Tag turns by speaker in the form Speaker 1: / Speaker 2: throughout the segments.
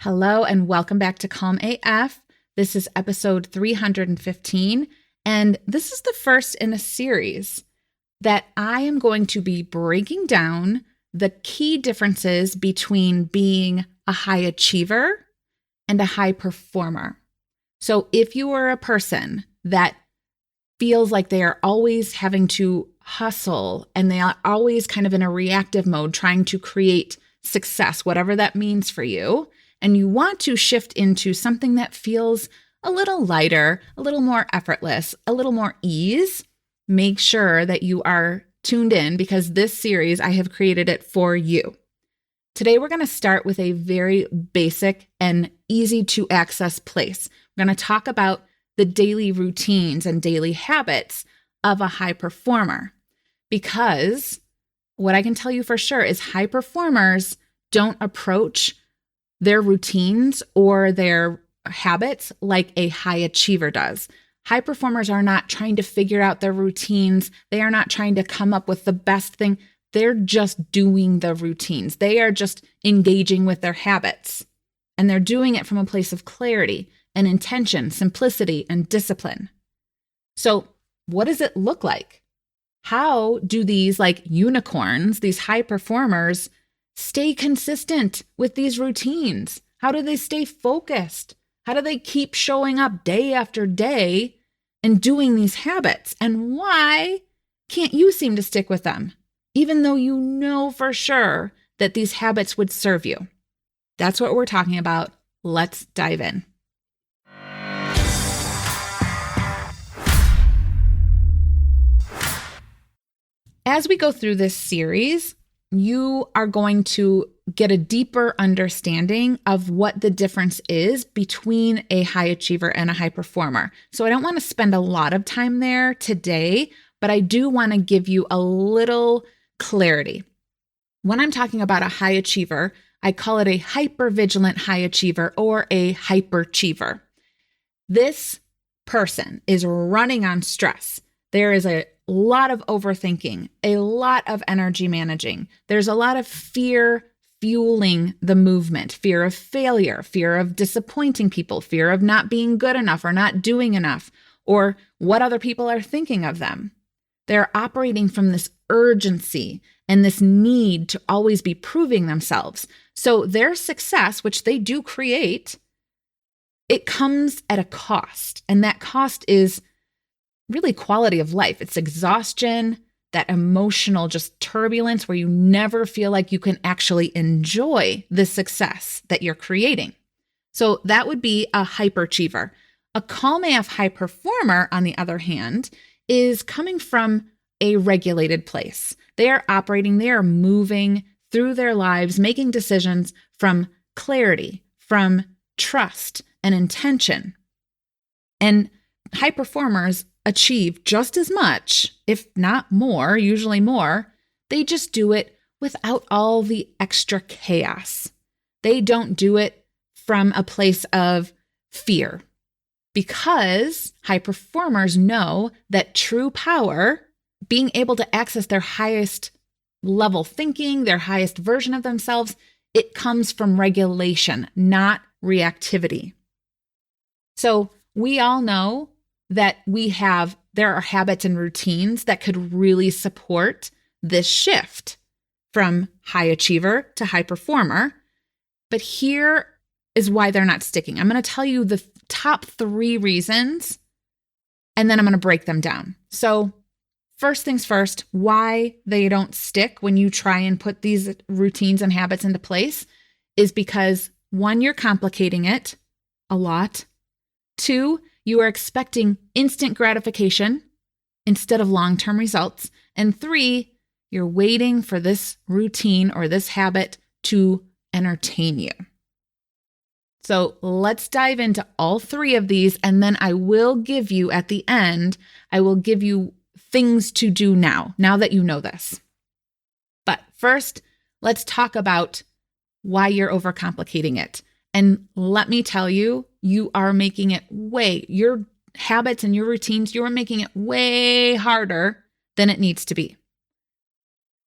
Speaker 1: Hello and welcome back to Calm AF. This is episode 315, and this is the first in a series that I am going to be breaking down the key differences between being a high achiever and a high performer. So if you are a person that feels like they are always having to hustle and they are always kind of in a reactive mode trying to create success, whatever that means for you, and you want to shift into something that feels a little lighter, a little more effortless, a little more ease, make sure that you are tuned in because this series, I have created it for you. Today, we're going to start with a very basic and easy to access place. We're going to talk about the daily routines and daily habits of a high performer, because what I can tell you for sure is high performers don't approach their routines or their habits like a high achiever does. High performers are not trying to figure out their routines. They are not trying to come up with the best thing. They're just doing the routines. They are just engaging with their habits. And they're doing it from a place of clarity and intention, simplicity, and discipline. So what does it look like? How do these unicorns, these high performers, stay consistent with these routines? How do they stay focused? How do they keep showing up day after day and doing these habits? And why can't you seem to stick with them, even though you know for sure that these habits would serve you? That's what we're talking about. Let's dive in. As we go through this series, you are going to get a deeper understanding of what the difference is between a high achiever and a high performer. So I don't want to spend a lot of time there today, but I do want to give you a little clarity. When I'm talking about a high achiever, I call it a hypervigilant high achiever or a hyperachiever. This person is running on stress. There is a lot of overthinking, a lot of energy managing. There's a lot of fear fueling the movement, fear of failure, fear of disappointing people, fear of not being good enough or not doing enough, or what other people are thinking of them. They're operating from this urgency and this need to always be proving themselves. So their success, which they do create, it comes at a cost. And that cost is really quality of life. It's exhaustion, that emotional just turbulence where you never feel like you can actually enjoy the success that you're creating. So that would be a hyperachiever. A calm AF high performer, on the other hand, is coming from a regulated place. They are operating, they are moving through their lives, making decisions from clarity, from trust and intention. And high performers achieve just as much, if not more, usually more. They just do it without all the extra chaos. They don't do it from a place of fear, because high performers know that true power, being able to access their highest level thinking, their highest version of themselves, it comes from regulation, not reactivity. So we all know that there are habits and routines that could really support this shift from high achiever to high performer. But here is why they're not sticking. I'm going to tell you the top 3 reasons, and then I'm going to break them down. So first things first, why they don't stick when you try and put these routines and habits into place is because 1, you're complicating it a lot. 2, you are expecting instant gratification instead of long-term results. And 3, you're waiting for this routine or this habit to entertain you. So let's dive into all 3 of these, and then I will give you, at the end, I will give you things to do now that you know this. But first, let's talk about why you're overcomplicating it. And let me tell you, you are making it your habits and your routines, you are making it way harder than it needs to be.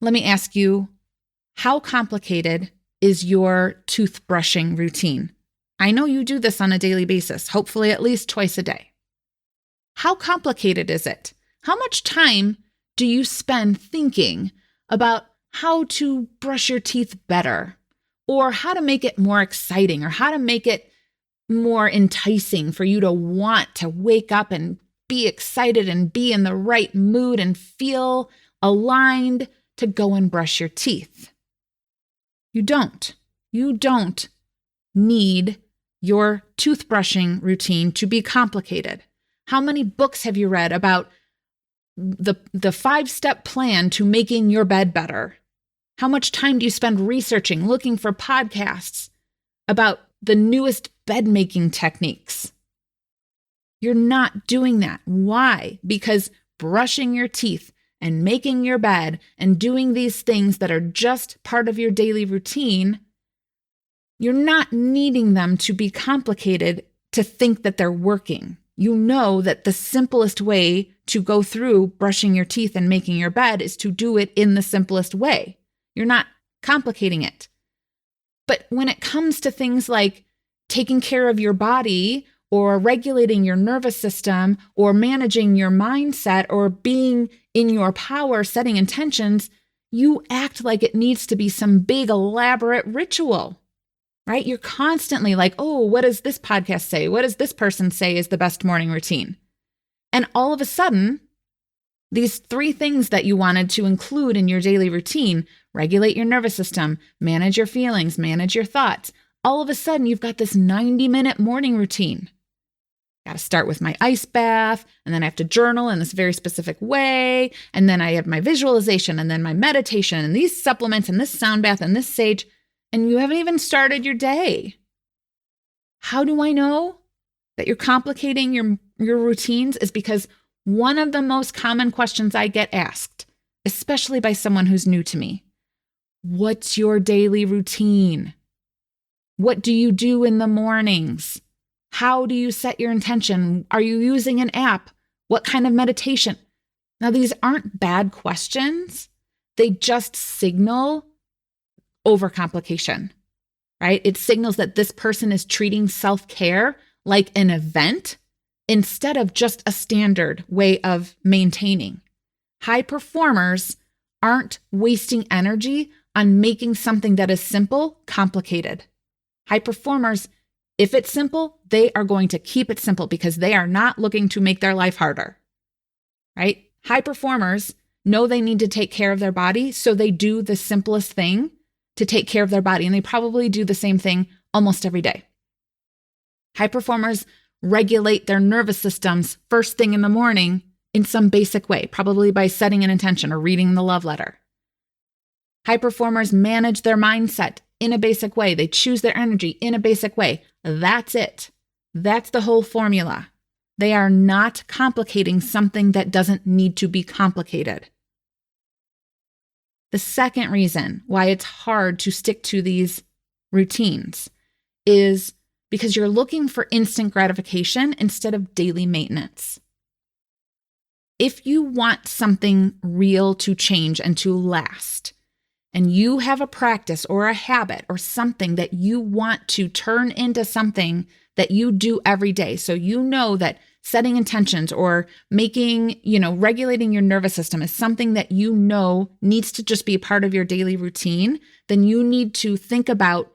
Speaker 1: Let me ask you, how complicated is your toothbrushing routine? I know you do this on a daily basis, hopefully at least twice a day. How complicated is it? How much time do you spend thinking about how to brush your teeth better, or how to make it more exciting, or how to make it more enticing for you to want to wake up and be excited and be in the right mood and feel aligned to go and brush your teeth? You don't. You don't need your toothbrushing routine to be complicated. How many books have you read about the 5-step plan to making your bed better? How much time do you spend researching, looking for podcasts about the newest bed making techniques? You're not doing that. Why? Because brushing your teeth and making your bed and doing these things that are just part of your daily routine, you're not needing them to be complicated to think that they're working. You know that the simplest way to go through brushing your teeth and making your bed is to do it in the simplest way. You're not complicating it. But when it comes to things like taking care of your body or regulating your nervous system or managing your mindset or being in your power, setting intentions, you act like it needs to be some big elaborate ritual, right? You're constantly like, oh, what does this podcast say? What does this person say is the best morning routine? And all of a sudden, these 3 things that you wanted to include in your daily routine, regulate your nervous system, manage your feelings, manage your thoughts, all of a sudden you've got this 90-minute morning routine. Got to start with my ice bath, and then I have to journal in this very specific way, and then I have my visualization, and then my meditation, and these supplements, and this sound bath, and this sage, and you haven't even started your day. How do I know that you're complicating your routines? Is because one of the most common questions I get asked, especially by someone who's new to me, what's your daily routine? What do you do in the mornings? How do you set your intention? Are you using an app? What kind of meditation? Now, these aren't bad questions. They just signal overcomplication, right? It signals that this person is treating self-care like an event instead of just a standard way of maintaining. High performers aren't wasting energy on making something that is simple complicated. High performers, if it's simple, they are going to keep it simple because they are not looking to make their life harder, right? High performers know they need to take care of their body, so they do the simplest thing to take care of their body, and they probably do the same thing almost every day. High performers regulate their nervous systems first thing in the morning in some basic way, probably by setting an intention or reading the love letter. High performers manage their mindset in a basic way. They choose their energy in a basic way. That's it. That's the whole formula. They are not complicating something that doesn't need to be complicated. The second reason why it's hard to stick to these routines is because you're looking for instant gratification instead of daily maintenance. If you want something real to change and to last, and you have a practice or a habit or something that you want to turn into something that you do every day, so you know that setting intentions or making, regulating your nervous system is something that you know needs to just be a part of your daily routine, then you need to think about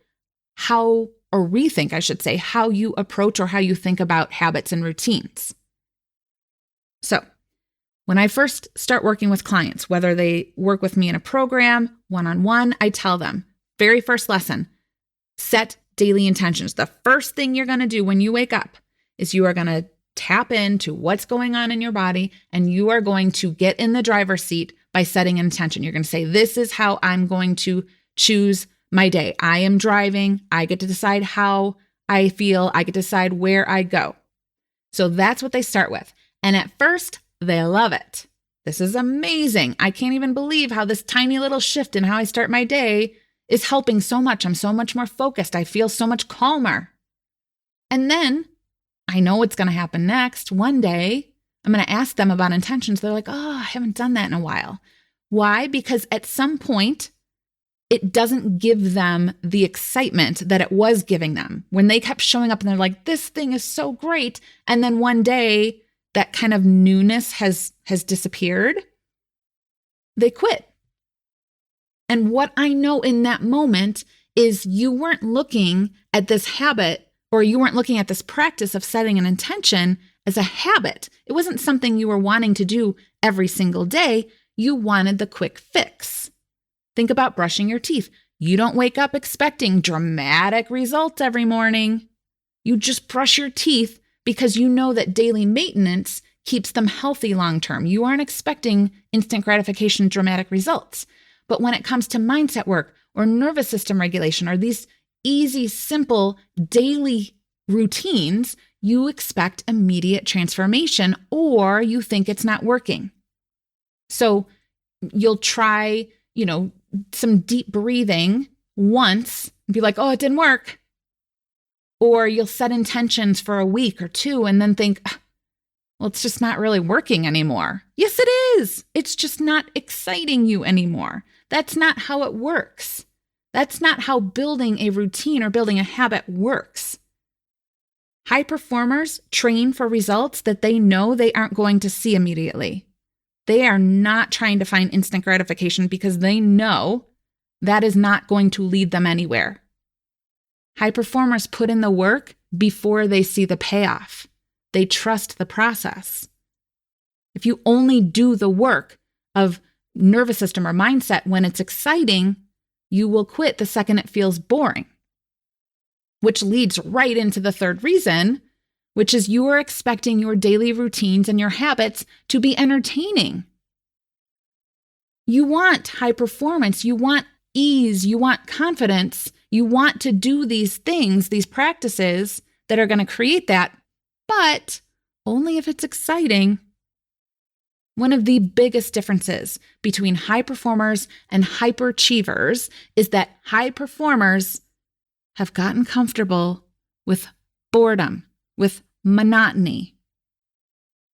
Speaker 1: how, or rethink, I should say, how you approach or how you think about habits and routines. So, when I first start working with clients, whether they work with me in a program, one-on-one, I tell them, very first lesson, set daily intentions. The first thing you're going to do when you wake up is you are going to tap into what's going on in your body, and you are going to get in the driver's seat by setting an intention. You're going to say, this is how I'm going to choose my day. I am driving. I get to decide how I feel. I get to decide where I go. So that's what they start with. And at first, they love it. This is amazing. I can't even believe how this tiny little shift in how I start my day is helping so much. I'm so much more focused. I feel so much calmer. And then I know what's going to happen next. One day, I'm going to ask them about intentions. They're like, oh, I haven't done that in a while. Why? Because at some point, it doesn't give them the excitement that it was giving them. When they kept showing up and they're like, this thing is so great. And then one day that kind of newness has disappeared, they quit. And what I know in that moment is you weren't looking at this habit, or you weren't looking at this practice of setting an intention as a habit. It wasn't something you were wanting to do every single day. You wanted the quick fix. Think about brushing your teeth. You don't wake up expecting dramatic results every morning. You just brush your teeth because you know that daily maintenance keeps them healthy long term. You aren't expecting instant gratification, dramatic results. But when it comes to mindset work or nervous system regulation or these easy, simple daily routines, you expect immediate transformation, or you think it's not working. So you'll try, some deep breathing once and be like, oh, it didn't work. Or you'll set intentions for a week or two and then think, well, it's just not really working anymore. Yes, it is. It's just not exciting you anymore. That's not how it works. That's not how building a routine or building a habit works. High performers train for results that they know they aren't going to see immediately. They are not trying to find instant gratification because they know that is not going to lead them anywhere. High performers put in the work before they see the payoff. They trust the process. If you only do the work of nervous system or mindset when it's exciting, you will quit the second it feels boring. Which leads right into the third reason, which is you are expecting your daily routines and your habits to be entertaining. You want high performance, you want ease, you want confidence, you want to do these things, these practices that are going to create that, but only if it's exciting. One of the biggest differences between high performers and hyperachievers is that high performers have gotten comfortable with boredom, with monotony.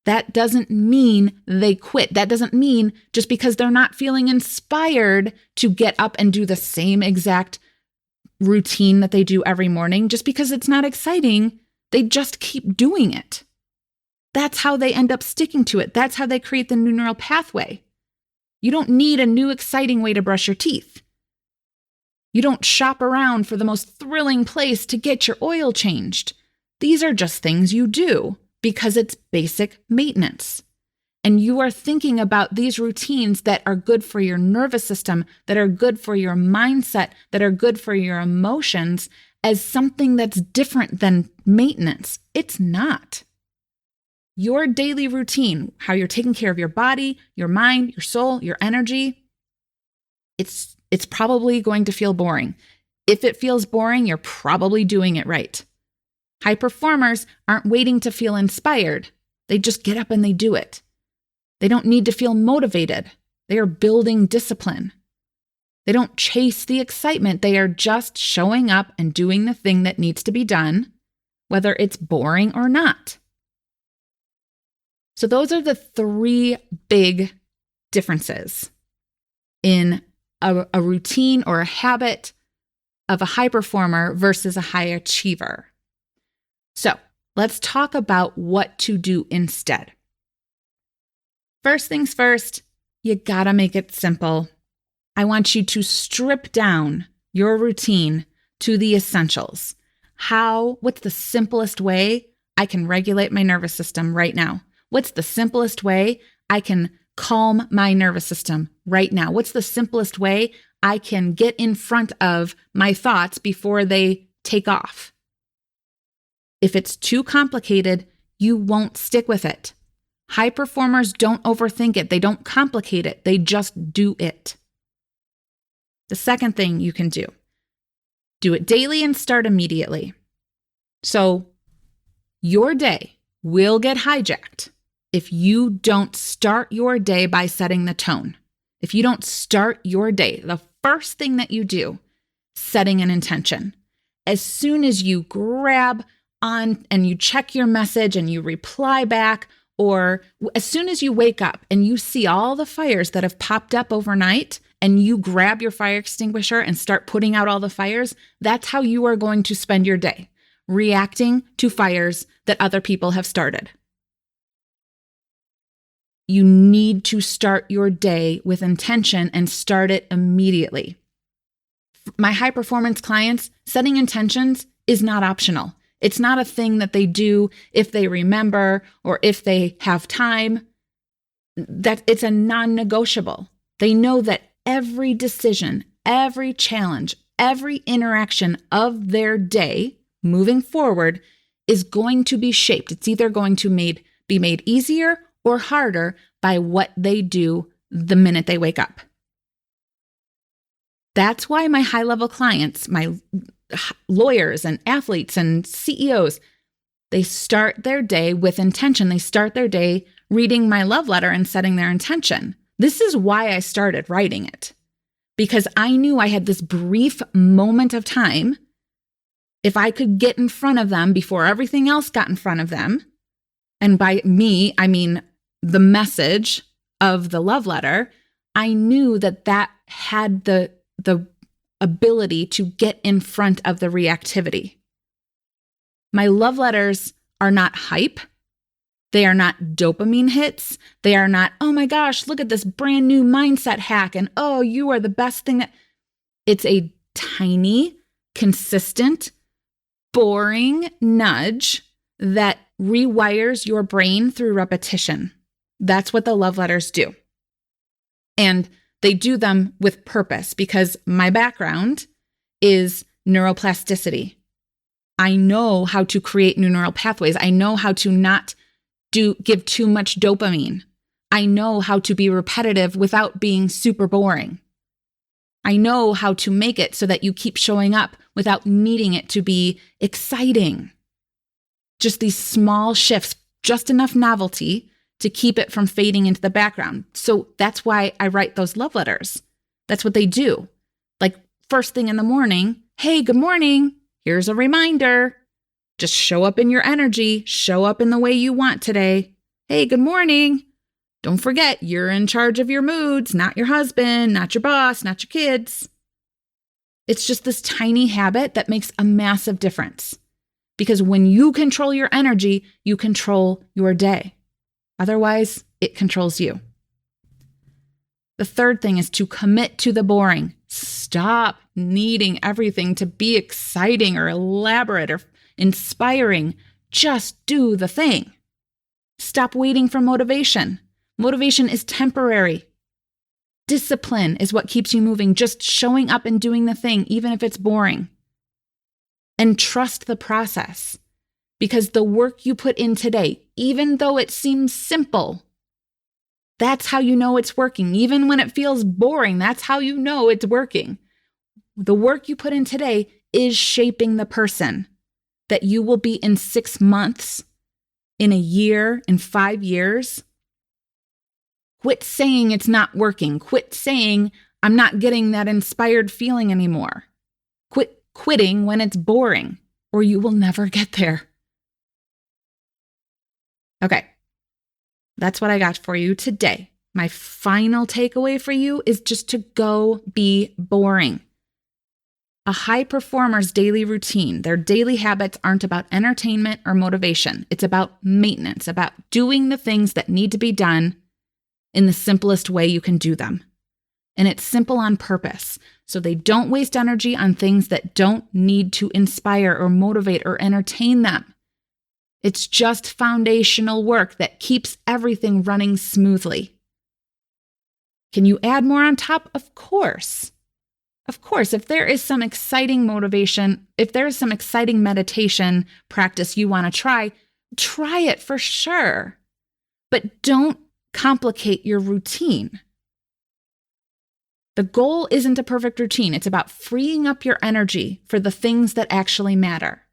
Speaker 1: That doesn't mean they quit. That doesn't mean just because they're not feeling inspired to get up and do the same exact routine that they do every morning, just because it's not exciting, they just keep doing it. That's how they end up sticking to it. That's how they create the new neural pathway. You don't need a new exciting way to brush your teeth. You don't shop around for the most thrilling place to get your oil changed. These are just things you do because it's basic maintenance. And you are thinking about these routines that are good for your nervous system, that are good for your mindset, that are good for your emotions as something that's different than maintenance. It's not. Your daily routine, how you're taking care of your body, your mind, your soul, your energy, it's probably going to feel boring. If it feels boring, you're probably doing it right. High performers aren't waiting to feel inspired. They just get up and they do it. They don't need to feel motivated. They are building discipline. They don't chase the excitement. They are just showing up and doing the thing that needs to be done, whether it's boring or not. So those are the three big differences in a routine or a habit of a high performer versus a high achiever. So let's talk about what to do instead. First things first, you gotta make it simple. I want you to strip down your routine to the essentials. What's the simplest way I can regulate my nervous system right now? What's the simplest way I can calm my nervous system right now? What's the simplest way I can get in front of my thoughts before they take off? If it's too complicated, you won't stick with it. High performers don't overthink it. They don't complicate it. They just do it. The second thing you can do it daily and start immediately. So your day will get hijacked if you don't start your day by setting the tone. If you don't start your day, the first thing that you do, setting an intention. As soon as you grab on and you check your message and you reply back, or as soon as you wake up and you see all the fires that have popped up overnight and you grab your fire extinguisher and start putting out all the fires, that's how you are going to spend your day, reacting to fires that other people have started. You need to start your day with intention and start it immediately. My high performance clients, setting intentions is not optional. It's not a thing that they do if they remember or if they have time. That it's a non-negotiable. They know that every decision, every challenge, every interaction of their day moving forward is going to be shaped. It's either going to be made easier or harder by what they do the minute they wake up. That's why my high-level clients, my lawyers and athletes and CEOs, they start their day with intention. They start their day reading my love letter and setting their intention. This is why I started writing it, because I knew I had this brief moment of time. If I could get in front of them before everything else got in front of them, and by me, I mean the message of the love letter, I knew that that had the ability to get in front of the reactivity. My love letters are not hype. They are not dopamine hits. They are not, oh my gosh, look at this brand new mindset hack and oh, you are the best thing that. It's a tiny, consistent, boring nudge that rewires your brain through repetition. That's what the love letters do. And they do them with purpose because my background is neuroplasticity. I know how to create new neural pathways. I know how to not give too much dopamine. I know how to be repetitive without being super boring. I know how to make it so that you keep showing up without needing it to be exciting. Just these small shifts, just enough novelty to keep it from fading into the background. So that's why I write those love letters. That's what they do. Like first thing in the morning, hey, good morning. Here's a reminder. Just show up in your energy. Show up in the way you want today. Hey, good morning. Don't forget, you're in charge of your moods, not your husband, not your boss, not your kids. It's just this tiny habit that makes a massive difference. Because when you control your energy, you control your day. Otherwise, it controls you. The third thing is to commit to the boring. Stop needing everything to be exciting or elaborate or inspiring. Just do the thing. Stop waiting for motivation. Motivation is temporary. Discipline is what keeps you moving, just showing up and doing the thing, even if it's boring. And trust the process, because the work you put in today, even though it seems simple, that's how you know it's working. Even when it feels boring, that's how you know it's working. The work you put in today is shaping the person that you will be in 6 months, in a year, in 5 years. Quit saying it's not working. Quit saying I'm not getting that inspired feeling anymore. Quit quitting when it's boring, or you will never get there. Okay, that's what I got for you today. My final takeaway for you is just to go be boring. A high performer's daily routine, their daily habits aren't about entertainment or motivation. It's about maintenance, about doing the things that need to be done in the simplest way you can do them. And it's simple on purpose, so they don't waste energy on things that don't need to inspire or motivate or entertain them. It's just foundational work that keeps everything running smoothly. Can you add more on top? Of course. Of course, if there is some exciting motivation, if there is some exciting meditation practice you want to try it for sure. But don't complicate your routine. The goal isn't a perfect routine. It's about freeing up your energy for the things that actually matter.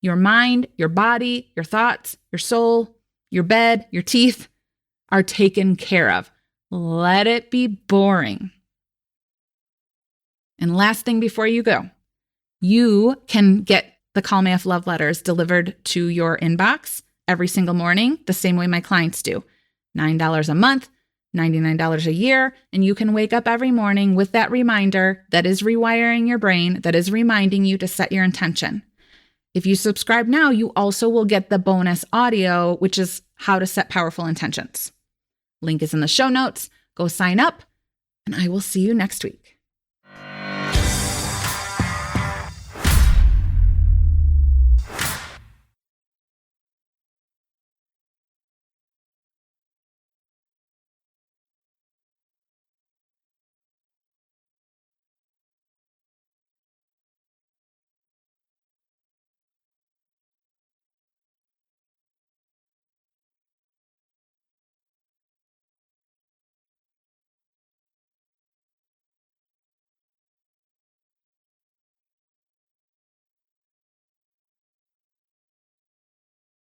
Speaker 1: Your mind, your body, your thoughts, your soul, your bed, your teeth are taken care of. Let it be boring. And last thing before you go, you can get the Call Me AF love letters delivered to your inbox every single morning, the same way my clients do. $9 a month. $99 a year, and you can wake up every morning with that reminder that is rewiring your brain, that is reminding you to set your intention. If you subscribe now, you also will get the bonus audio, which is how to set powerful intentions. Link is in the show notes. Go sign up, and I will see you next week.